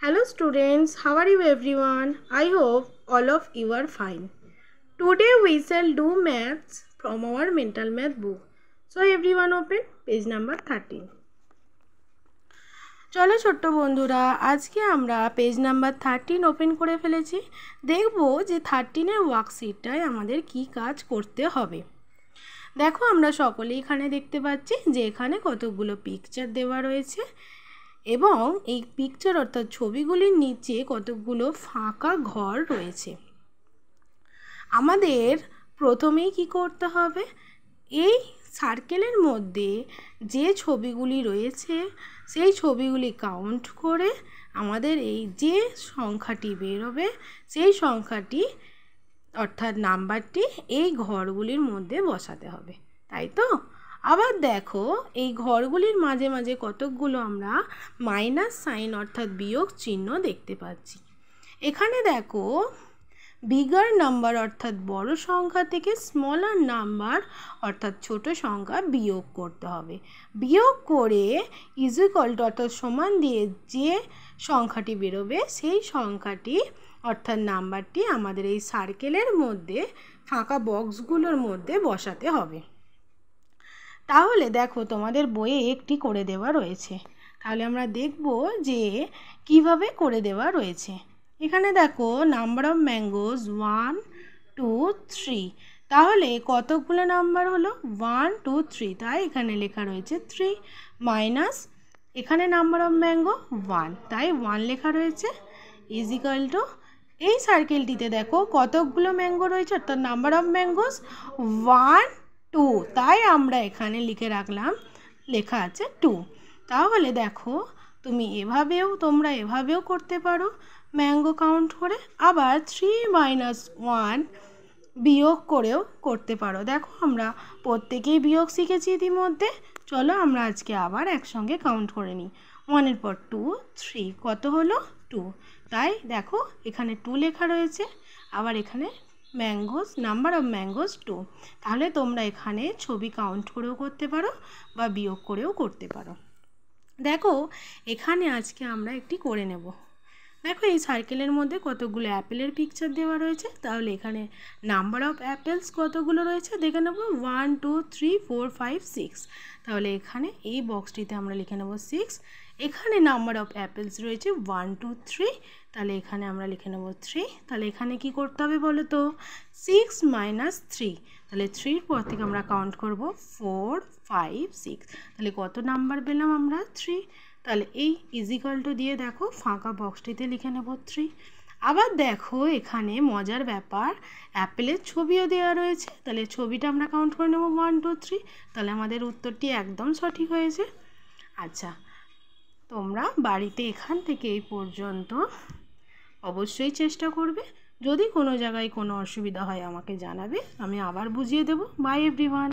Hello students, how are you everyone? I hope all of you are fine. Today we shall do maths from our mental math book. So everyone open page number 13. চলো ছোট্ট বন্ধুরা, আজকে আমরা page number 13 open করে ফেলেছি। দেখব যে 13 এর ওয়ার্কশিটটায় আমাদের কি কাজ করতে হবে। দেখো আমরা সকলেই এখানে দেখতে পাচ্ছি যে এখানে কতগুলো পিকচার দেওয়া রয়েছে এবং এই পিকচার অর্থাৎ ছবিগুলির নিচে কতগুলো ফাঁকা ঘর রয়েছে। আমাদের প্রথমেই কি করতে হবে, এই সার্কেলের মধ্যে যে ছবিগুলি রয়েছে সেই ছবিগুলি কাউন্ট করে আমাদের এই যে সংখ্যাটি বেরোবে সেই সংখ্যাটি অর্থাৎ নাম্বারটি এই ঘরগুলির মধ্যে বসাতে হবে, তাই তো? আবার দেখো এই ঘরগুলির মাঝে মাঝে কতকগুলো আমরা মাইনাস সাইন অর্থাৎ বিয়োগ চিহ্ন দেখতে পাচ্ছি। এখানে দেখো বিগার নাম্বার অর্থাৎ বড় সংখ্যা থেকে স্মলার নাম্বার অর্থাৎ ছোট সংখ্যা বিয়োগ করতে হবে। বিয়োগ করে ইজ ইকুয়াল টু অর্থাৎ সমান দিয়ে যে সংখ্যাটি বেরোবে সেই সংখ্যাটি অর্থাৎ নাম্বারটি আমাদের এই সার্কেলের মধ্যে ফাঁকা বক্সগুলোর মধ্যে বসাতে হবে। তাহলে দেখো তোমাদের বইয়ে একটি করে দেওয়া রয়েছে, তাহলে আমরা দেখব যে কিভাবে করে দেওয়া রয়েছে। এখানে দেখো নাম্বার অফ ম্যাঙ্গোজ 1 2 3, তাহলে কতগুলো নাম্বার হলো 1 2 3, তাই এখানে লেখা রয়েছে 3 মাইনাস এখানে নাম্বার অফ ম্যাঙ্গো 1, তাই 1 লেখা রয়েছে ইজ ইকুয়াল টু এই সার্কেলটিতে দেখো কতগুলো ম্যাঙ্গো রয়েছে অর্থাৎ নাম্বার অফ ম্যাঙ্গোস 1 2, তাই আমরা এখানে লিখে রাখলাম লেখা আছে 2। তাহলে দেখো তোমরা এভাবেও করতে পারো ম্যাঙ্গো কাউন্ট করে, আবার 3 মাইনাস 1 বিয়োগ করেও করতে পারো। দেখো আমরা প্রত্যেকেই বিয়োগ শিখেছি ইতিমধ্যে, চলো আমরা আজকে আবার একসঙ্গে কাউন্ট করে নিই। 1 এর পর 2 3, কত হলো 2, তাই দেখো এখানে 2 লেখা রয়েছে, আবার এখানে ম্যাঙ্গোস নাম্বার অফ ম্যাঙ্গোস 2। তাহলে তোমরা এখানে ছবি কাউন্ট করেও করতে পারো বা বিয়োগ করেও করতে পারো। দেখো এখানে আজকে আমরা একটি করে নেব। দেখো এই সার্কেলের মধ্যে কতগুলো অ্যাপেলের পিকচার দেওয়া রয়েছে, তাহলে এখানে নাম্বার অফ অ্যাপেলস কতগুলো রয়েছে দেখে নেব 1 2 3 4 5 6, তাহলে এখানে এই বক্সটিতে আমরা লিখে নেব 6। এখানে নাম্বার অফ অ্যাপেলস রয়েছে 1 2 3, তাহলে এখানে আমরা লিখে নেব 3। তাহলে এখানে কি করতে হবে বলো তো, 6 মাইনাস 3, তাহলে 3 পর থেকে আমরা কাউন্ট করব 4 5 6, তাহলে কত নাম্বার পেলাম আমরা 3। তাহলে এই ইজ ইকুয়াল টু দিয়ে দেখো ফাঁকা বক্সটিতে লিখে নেব 3। আবার দেখো এখানে মজার ব্যাপার অ্যাপেলের ছবিও দেওয়া রয়েছে, তাহলে ছবিটা আমরা কাউন্ট করে নেব 1 2 3, তাহলে আমাদের উত্তরটি একদম সঠিক হয়েছে। আচ্ছা, তোমরা বাড়িতে এখান থেকে এই পর্যন্ত অবশ্যই চেষ্টা করবে, যদি কোনো জায়গায় কোনো অসুবিধা হয় আমাকে জানাবে, আমি আবার বুঝিয়ে দেব। By everyone.